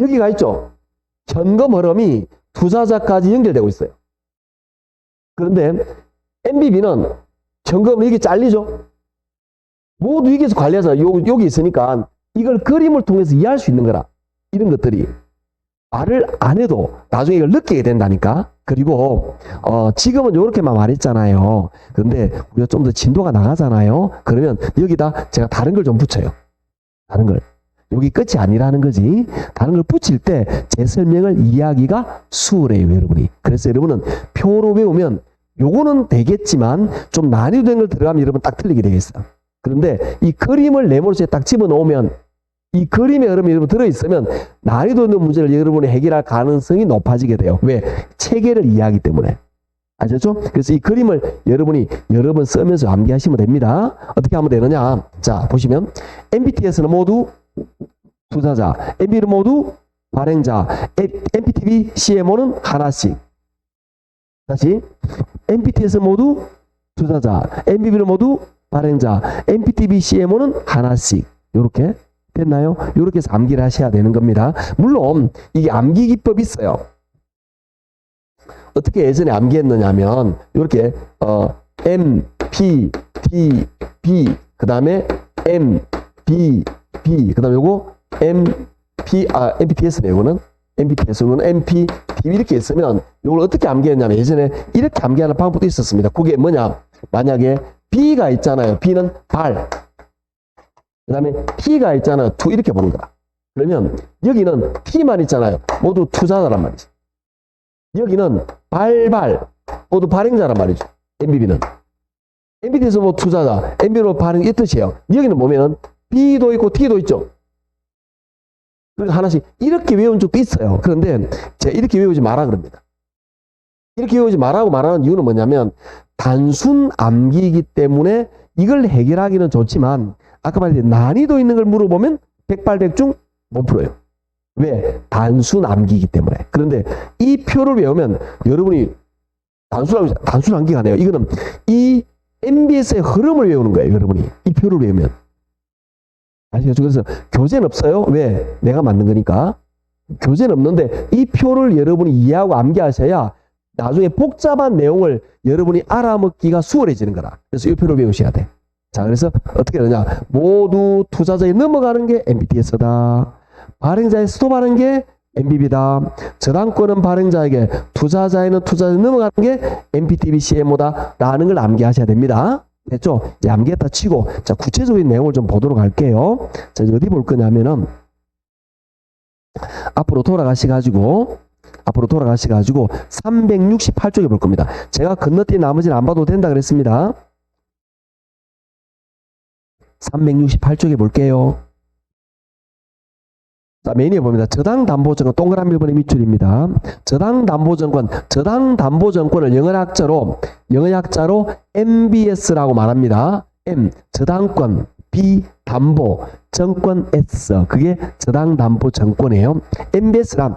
여기가 있죠? 현금 흐름이 투자자까지 연결되고 있어요. 그런데 MBB는 현금은 여기 잘리죠? 모두 여기서 관리하잖아요. 여기 있으니까 이걸 그림을 통해서 이해할 수 있는 거라. 이런 것들이 말을 안 해도 나중에 이걸 느끼게 된다니까. 그리고 지금은 이렇게만 말했잖아요. 그런데 우리가 좀 더 진도가 나가잖아요. 그러면 여기다 제가 다른 걸 좀 붙여요. 다른 걸. 여기 끝이 아니라는 거지. 다른 걸 붙일 때 제 설명을 이해하기가 수월해요, 여러분이. 그래서 여러분은 표로 외우면 요거는 되겠지만 좀 난이도된 걸 들어가면 여러분 딱 틀리게 되겠어요. 그런데 이 그림을 내 머릿속에 딱 집어넣으면 이 그림의 흐름이 여러분 들어있으면 난이도 있는 문제를 여러분이 해결할 가능성이 높아지게 돼요. 왜? 체계를 이해하기 때문에. 아셨죠? 그래서 이 그림을 여러분이 여러 번 쓰면서 암기하시면 됩니다. 어떻게 하면 되느냐? 자, 보시면 MPTS는 모두 투자자, MB는 모두 발행자, MPTB, CMO는 하나씩. 다시 MPTS 모두 투자자, MBB는 모두 발행자, MPTB, CMO는 하나씩. 요렇게 됐나요? 요렇게 해서 암기를 하셔야 되는 겁니다. 물론 이게 암기 기법이 있어요. 어떻게 예전에 암기했느냐면 요렇게 M, P, T, B 그 다음에 M, B, B 그 다음에 요거 M, P, MPTS네 요거는 MPTS는 MP, TV 이렇게 있으면 요걸 어떻게 암기했냐면 예전에 이렇게 암기하는 방법도 있었습니다. 그게 뭐냐? 만약에 B가 있잖아요. B는 발. 그 다음에 T가 있잖아요. 투 이렇게 보는 거다. 그러면 여기는 T만 있잖아요. 모두 투자자란 말이죠. 여기는 발발 모두 발행자란 말이죠. MBB는. MBT에서 뭐 투자자, MB로 발행 이 뜻이에요. 여기는 보면은 B도 있고 T도 있죠. 그러니까 하나씩 이렇게 외운 적도 있어요. 그런데 제가 이렇게 외우지 마라 그럽니다. 이렇게 외우지 말라고 말하는 이유는 뭐냐면 단순 암기이기 때문에 이걸 해결하기는 좋지만 아까 말했듯이 난이도 있는 걸 물어보면 백발백중 못 풀어요. 왜? 단순 암기이기 때문에. 그런데 이 표를 외우면 여러분이 단순 암기가 아니에요. 이거는 이 MBS의 흐름을 외우는 거예요, 여러분이. 이 표를 외우면. 아시겠죠? 그래서 교재는 없어요. 왜? 내가 만든 거니까. 교재는 없는데 이 표를 여러분이 이해하고 암기하셔야 나중에 복잡한 내용을 여러분이 알아먹기가 수월해지는 거라. 그래서 이 표를 외우셔야 돼. 자, 그래서 어떻게 되냐. 모두 투자자에 넘어가는 게 MBTS다. 발행자에 스톱하는 게 MBB다. 저당권은 발행자에게, 투자자에는 투자자에 넘어가는 게 MPTB CMO다. 라는 걸 암기하셔야 됩니다. 됐죠? 이제 암기했다 치고, 자, 구체적인 내용을 좀 보도록 할게요. 자, 이제 어디 볼 거냐면은, 앞으로 돌아가셔가지고 368쪽에 볼 겁니다. 제가 건너뛴 나머지는 안 봐도 된다 그랬습니다. 368쪽에 볼게요. 자, 메뉴에 봅니다. 저당담보증권 동그라미 1번의 밑줄입니다. 저당담보증권을 영어약자로 MBS라고 말합니다. M, 저당권, B, 담보, 정권 S. 그게 저당담보증권이에요. MBS란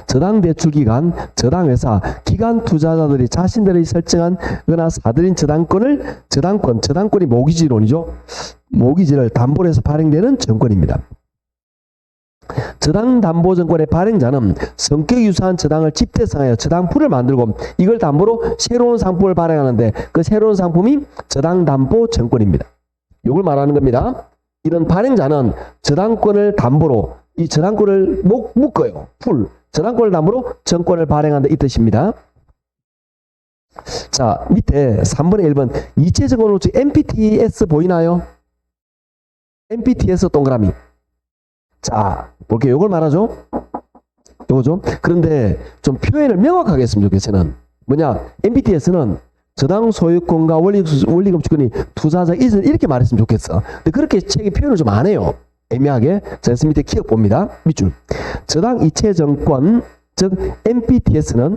저당대출기관, 저당회사, 기관 투자자들이 자신들이 설정한 거나 사들인 저당권이 모기지론이죠. 모기지를 담보로 해서 발행되는 정권입니다. 저당담보증권의 발행자는 성격이 유사한 저당을 집대성하여 저당풀을 만들고 이걸 담보로 새로운 상품을 발행하는데 그 새로운 상품이 저당담보증권입니다. 이걸 말하는 겁니다. 이런 발행자는 저당권을 담보로 이 저당권을 묶어요. 저당권을 담보로 정권을 발행한다 이 뜻입니다. 자, 밑에 3번에 1번 이체증권으로 MPTS 보이나요? MPTS 동그라미. 자, 볼게요. 이걸 말하죠. 이거죠. 그런데 좀 표현을 명확하게 했으면 좋겠어요. 뭐냐? MPTS는 저당 소유권과 원리금주권이 투자자 이전 이렇게 말했으면 좋겠어. 근데 그렇게 책이 표현을 좀 안 해요. 애매하게. 자, 그래서 밑에 기억 봅니다. 밑줄. 저당 이체증권, 즉 MPTS는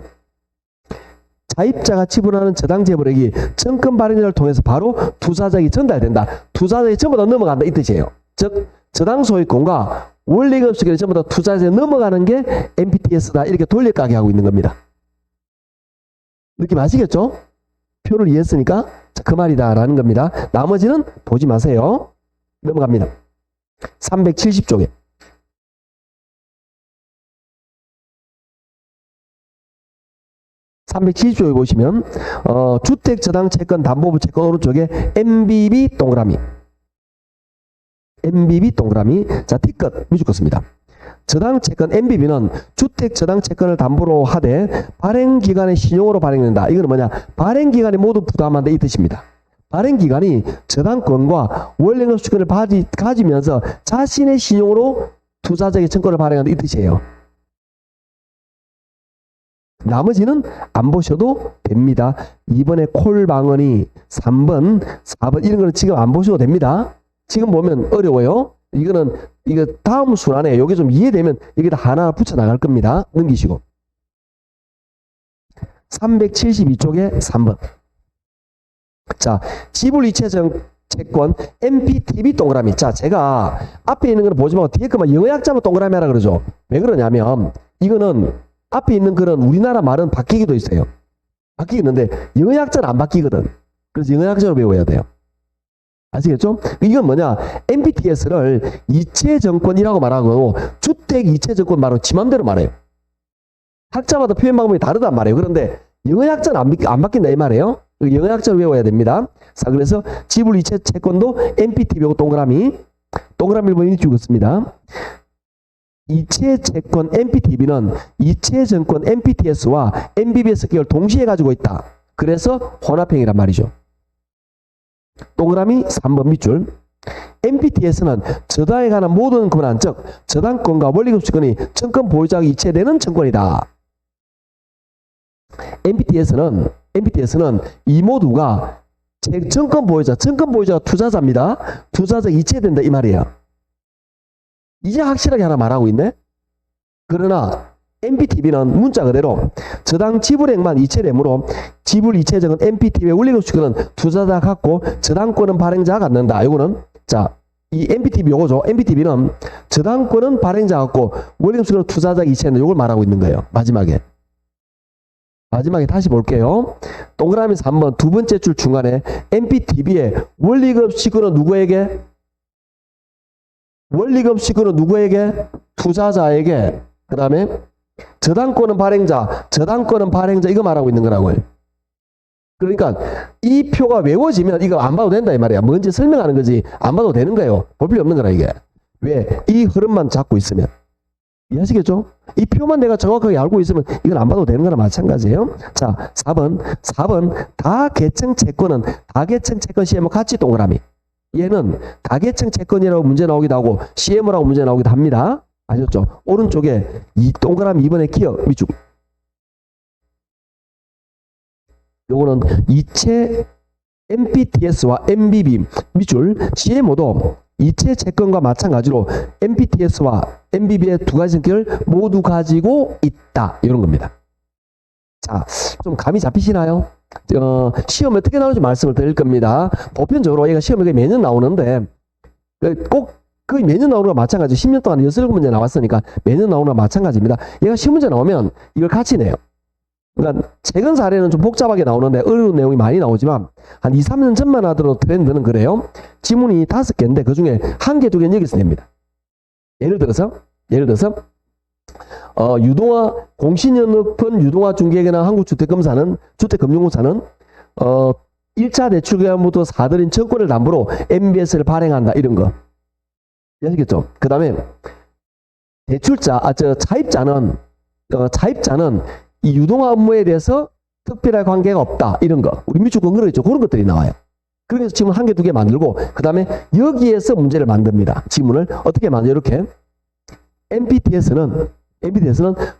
자입자가 지불하는 저당 재벌액이 정권 발행자를 통해서 바로 투자자에게 전달된다. 투자자에게 전부 다 넘어간다 이 뜻이에요. 즉 저당 소유권과 원리금주권이 전부 다 투자자에 넘어가는 게 MPTS다. 이렇게 돌려가게 하고 있는 겁니다. 느낌 아시겠죠? 표를 이해했으니까 그 말이다라는 겁니다. 나머지는 보지 마세요. 넘어갑니다. 370쪽에. 보시면 주택저당채권 담보부 채권 오른쪽에 MBB 동그라미. 자, T끝 미줄 껐습니다. 저당채권 MBB는 주택저당채권을 담보로 하되 발행기관의 신용으로 발행된다. 이거는 뭐냐? 발행기관이 모두 부담한다 이 뜻입니다. 발행기관이 저당권과 원리금주권을 가지면서 자신의 신용으로 투자자에게 채권을 발행한다 이 뜻이에요. 나머지는 안 보셔도 됩니다. 2번에 콜방언이 3번, 4번 이런 거는 지금 안 보셔도 됩니다. 지금 보면 어려워요. 이거 다음 순환에 여기 좀 이해되면 여기다 하나 붙여 나갈 겁니다. 넘기시고. 372쪽에 3번. 자, 지불이체증권 MPTB 동그라미. 자, 제가 앞에 있는 거는 보지 말고 뒤에 거만 영어약자만 동그라미 하라 그러죠. 왜 그러냐면 이거는 앞에 있는 그런 우리나라 말은 바뀌기도 있어요. 바뀌겠는데 영어약자는 안 바뀌거든. 그래서 영어약자로 배워야 돼요. 아시겠죠? 이건 뭐냐? MPTS를 이체증권이라고 말하고 주택 이체증권 말하고 지 맘대로 말해요. 학자마다 표현 방법이 다르단 말이에요. 그런데 영어약자는 안 바뀐다 이 말이에요. 영어약자를 외워야 됩니다. 자, 그래서 지불 이체 채권도 MPTB하고 동그라미 1번이 주고 있습니다. 이체채권 MPTB는 이체증권 MPTS와 MBBS 계열 동시에 가지고 있다. 그래서 혼합형이란 말이죠. 동그라미 3번 밑줄. MPTS는 저당에 관한 모든 권한, 즉 저당권과 원리금주권이 정권 보유자가 이체되는 정권이다. MPTS는 이 모두가 정권 보유자가 투자자입니다. 투자자 이체된다 이 말이에요. 이제 확실하게 하나 말하고 있네. 그러나 MPTB는 문자 그대로 저당 지불액만 이체되므로 지불 이체증은 MPTB의 원리금주권은 투자자가 갖고 저당권은 발행자가 갖는다. 이거는 자, 이 MPTB 요거죠. MPTB는 저당권은 발행자가 갖고 원리금주권은 투자자가 이체한다. 이걸 말하고 있는 거예요. 마지막에. 마지막에 다시 볼게요. 동그라미에서 한번 두 번째 줄 중간에 MPTV의 원리금 시그널 누구에게? 원리금 시그널 누구에게? 투자자에게. 그 다음에 저당권은 발행자, 저당권은 발행자 이거 말하고 있는 거라고요. 그러니까 이 표가 외워지면 이거 안 봐도 된다 이 말이야. 뭔지 설명하는 거지 안 봐도 되는 거예요. 볼 필요 없는 거라 이게. 왜? 이 흐름만 잡고 있으면. 이해하시겠죠? 이 표만 내가 정확하게 알고 있으면 이건 안 봐도 되는 거랑 마찬가지예요. 자, 4번 다계층 채권은 다계층 채권 CMO 같이 동그라미. 얘는 다계층 채권이라고 문제 나오기도 하고 CMO라고 문제 나오기도 합니다. 아셨죠? 오른쪽에 이 동그라미 2번에 기억 위축. 요거는 이체 MPTS와 MBB 밑줄 CMO도 이체 채권과 마찬가지로 MPTS와 MBB의 두 가지 성격을 모두 가지고 있다. 이런 겁니다. 자, 좀 감이 잡히시나요? 시험에 어떻게 나오는지 말씀을 드릴 겁니다. 보편적으로 얘가 시험에 매년 나오는데 꼭 그 매년 나오는 거랑 마찬가지. 10년 동안 6문제 나왔으니까 매년 나오는 거랑 마찬가지입니다. 얘가 10문제 나오면 이걸 같이 내요. 그러니까 최근 사례는 좀 복잡하게 나오는데 어려운 내용이 많이 나오지만 한 2, 3년 전만 하더라도 트렌드는 그래요. 지문이 5개인데 그 중에 1개, 2개는 여기서 냅니다. 예를 들어서 유동화 공신연합은 유동화 중개회계나 한국주택금사는 주택금융공사는 1차 대출계약부터 사들인 채권을 담보로 MBS를 발행한다 이런 거. 아시겠죠? 그 다음에 차입자는 이 유동화 업무에 대해서 특별한 관계가 없다. 이런 거. 우리 밑줄 건 그러겠죠. 그런 것들이 나와요. 그래서 지문 1개, 2개 만들고 그 다음에 여기에서 문제를 만듭니다. 지문을 어떻게 만들어요? 이렇게 MPTS는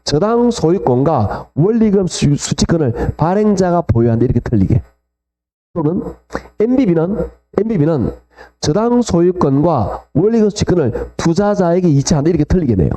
저당 소유권과 원리금 수취권을 발행자가 보유한다. 이렇게 틀리게. 또는 MBB는 저당 소유권과 원리금 수취권을 투자자에게 이체한다. 이렇게 틀리게 내요.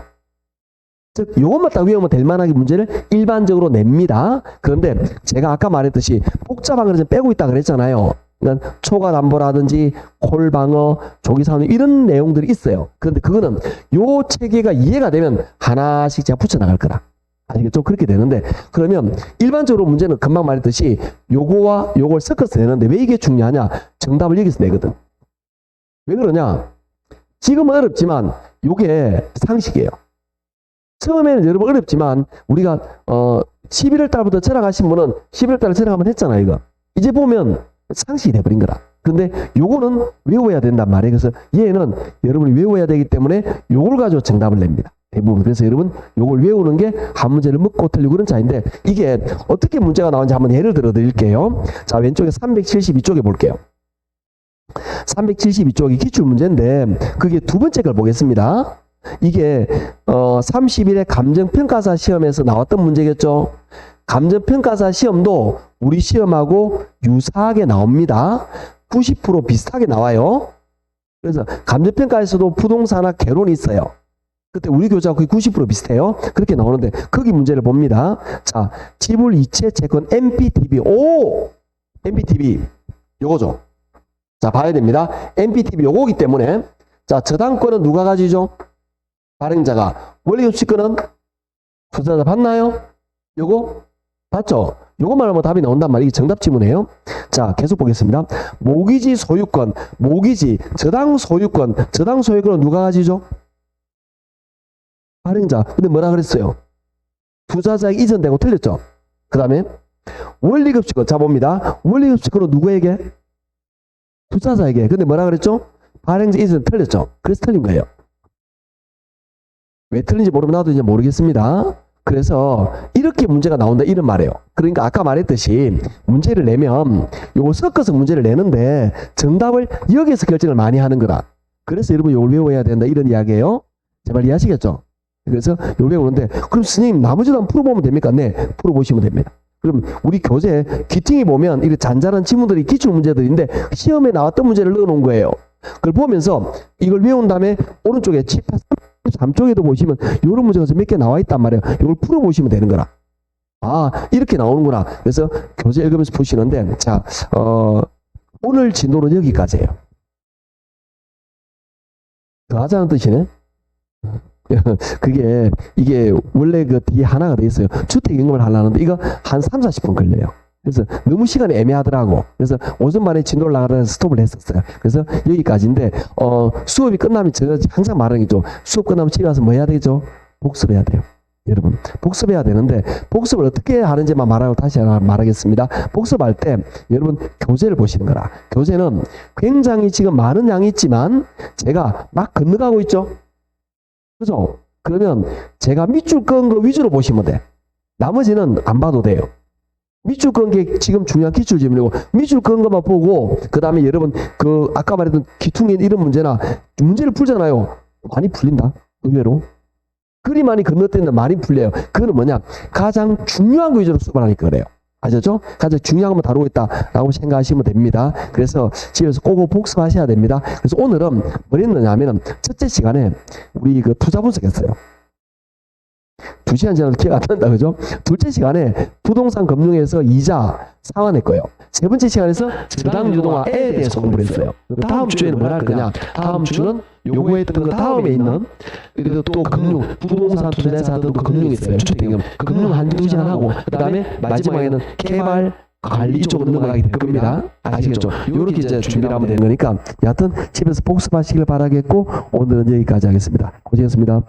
즉, 요것만 딱 외우면 될 만하게 문제를 일반적으로 냅니다. 그런데 제가 아까 말했듯이 복잡한 걸 좀 빼고 있다 그랬잖아요. 그러니까 초과 담보라든지 콜방어, 조기사원 이런 내용들이 있어요. 그런데 그거는 요 체계가 이해가 되면 하나씩 제가 붙여나갈 거라. 아시겠죠? 그렇게 되는데 그러면 일반적으로 문제는 금방 말했듯이 요거와 요걸 섞어서 내는데 왜 이게 중요하냐? 정답을 여기서 내거든. 왜 그러냐? 지금은 어렵지만 요게 상식이에요. 처음에는 여러분 어렵지만 우리가 11월 달부터 절약하신 분은 11월 달에 절약 한번 했잖아요. 이거. 이제 보면 상식이 돼버린 거라. 근데 요거는 외워야 된단 말이에요. 그래서 얘는 여러분이 외워야 되기 때문에 요걸 가지고 정답을 냅니다. 대부분. 그래서 여러분 요걸 외우는 게 한 문제를 먹고 틀리고 그런 차이인데 이게 어떻게 문제가 나오는지 한번 예를 들어 드릴게요. 자, 왼쪽에 372쪽에 볼게요. 372쪽이 기출문제인데 그게 두 번째 걸 보겠습니다. 이게 30일에 감정평가사 시험에서 나왔던 문제겠죠. 감정평가사 시험도 우리 시험하고 유사하게 나옵니다. 90% 비슷하게 나와요. 그래서 감정평가에서도 부동산학 개론이 있어요. 그때 우리 교재하고 거의 90% 비슷해요. 그렇게 나오는데 거기 문제를 봅니다. 자, 지불 이체 채권 MPTV. 오! MPTV 요거죠. 자, 봐야 됩니다. MPTV 요거기 때문에 자, 저당권은 누가 가지죠? 발행자가. 원리금 수취권은 투자자 받나요? 요거 봤죠? 요것만 하면 답이 나온단 말이에요. 이게 정답 지문이에요. 자, 계속 보겠습니다. 모기지 소유권, 모기지, 저당 소유권은 누가 가지죠? 발행자. 근데 뭐라 그랬어요? 투자자에게 이전되고 틀렸죠? 그 다음에 원리금 수취권. 자, 봅니다. 원리금 수취권은 누구에게? 투자자에게. 근데 뭐라 그랬죠? 발행자 이전 틀렸죠? 그래서 틀린 거예요. 왜 틀린지 모르면 나도 이제 모르겠습니다. 그래서 이렇게 문제가 나온다 이런 말이에요. 그러니까 아까 말했듯이 문제를 내면 요거 섞어서 문제를 내는데 정답을 여기에서 결정을 많이 하는 거라. 그래서 여러분 요걸 외워야 된다 이런 이야기예요. 제발 이해하시겠죠? 그래서 요걸 외우는데 그럼 선생님 나머지도 한번 풀어보면 됩니까? 네, 풀어보시면 됩니다. 그럼 우리 교재 귀퉁이 보면 이렇게 잔잔한 지문들이 기출 문제들인데 시험에 나왔던 문제를 넣어놓은 거예요. 그걸 보면서 이걸 외운 다음에 오른쪽에 3쪽에도 보시면 이런 문제가 몇 개 나와 있단 말이에요. 이걸 풀어보시면 되는 거라. 아, 이렇게 나오는구나. 그래서 교재 읽으면서 보시는데, 자, 오늘 진도는 여기까지예요. 더 하자는 뜻이네. 이게 원래 그 뒤에 하나가 돼 있어요. 주택임금을 하려는데 이거 한 3, 40분 걸려요. 그래서 너무 시간이 애매하더라고. 그래서 오전 만에 진도를 나가다 스톱을 했었어요. 그래서 여기까지인데, 수업이 끝나면 제가 항상 말하는 게 좀, 수업 끝나면 집에 와서 뭐 해야 되죠? 복습해야 돼요. 여러분, 복습해야 되는데, 복습을 어떻게 하는지만 말하고 다시 말하겠습니다. 복습할 때, 여러분, 교재를 보시는 거라. 교재는 굉장히 지금 많은 양이 있지만, 제가 막 건너가고 있죠? 그죠? 그러면 제가 밑줄 끈 거 위주로 보시면 돼. 나머지는 안 봐도 돼요. 밑줄 끈 게 지금 중요한 기출 질문이고, 밑줄 끈 것만 보고, 그 다음에 여러분, 아까 말했던 기퉁인 이런 문제나, 문제를 풀잖아요. 많이 풀린다. 의외로. 그리 많이 건너뛰는데 많이 풀려요. 그거는 뭐냐? 가장 중요한 거 위주로 수업을 하니까 그래요. 아셨죠? 가장 중요한 것만 다루고 있다라고 생각하시면 됩니다. 그래서 집에서 꼭 복습하셔야 됩니다. 그래서 오늘은 뭐 했느냐 하면은, 첫째 시간에 우리 투자 분석했어요. 2시간 지나도 기억 안 난다, 그죠? 둘째 시간에 부동산 금융에서 이자 상환할 거예요. 세 번째 시간에서 저당 유동화에 대해서 공부를 했어요. 다음 주에는 뭘 할 거냐? 다음 주는 요거 했던 거 다음에 있는, 그리고 또 금융, 부동산 투자자도 금융이 있어요. 주택금, 금융 한 2시간 하고, 그 다음에 마지막에는 개발, 관리 이쪽으로 넘어가게 될 겁니다. 아시겠죠? 요렇게 이제 준비를 하면 되는 거니까, 여하튼 집에서 복습하시길 바라겠고, 오늘은 여기까지 하겠습니다. 고생했습니다.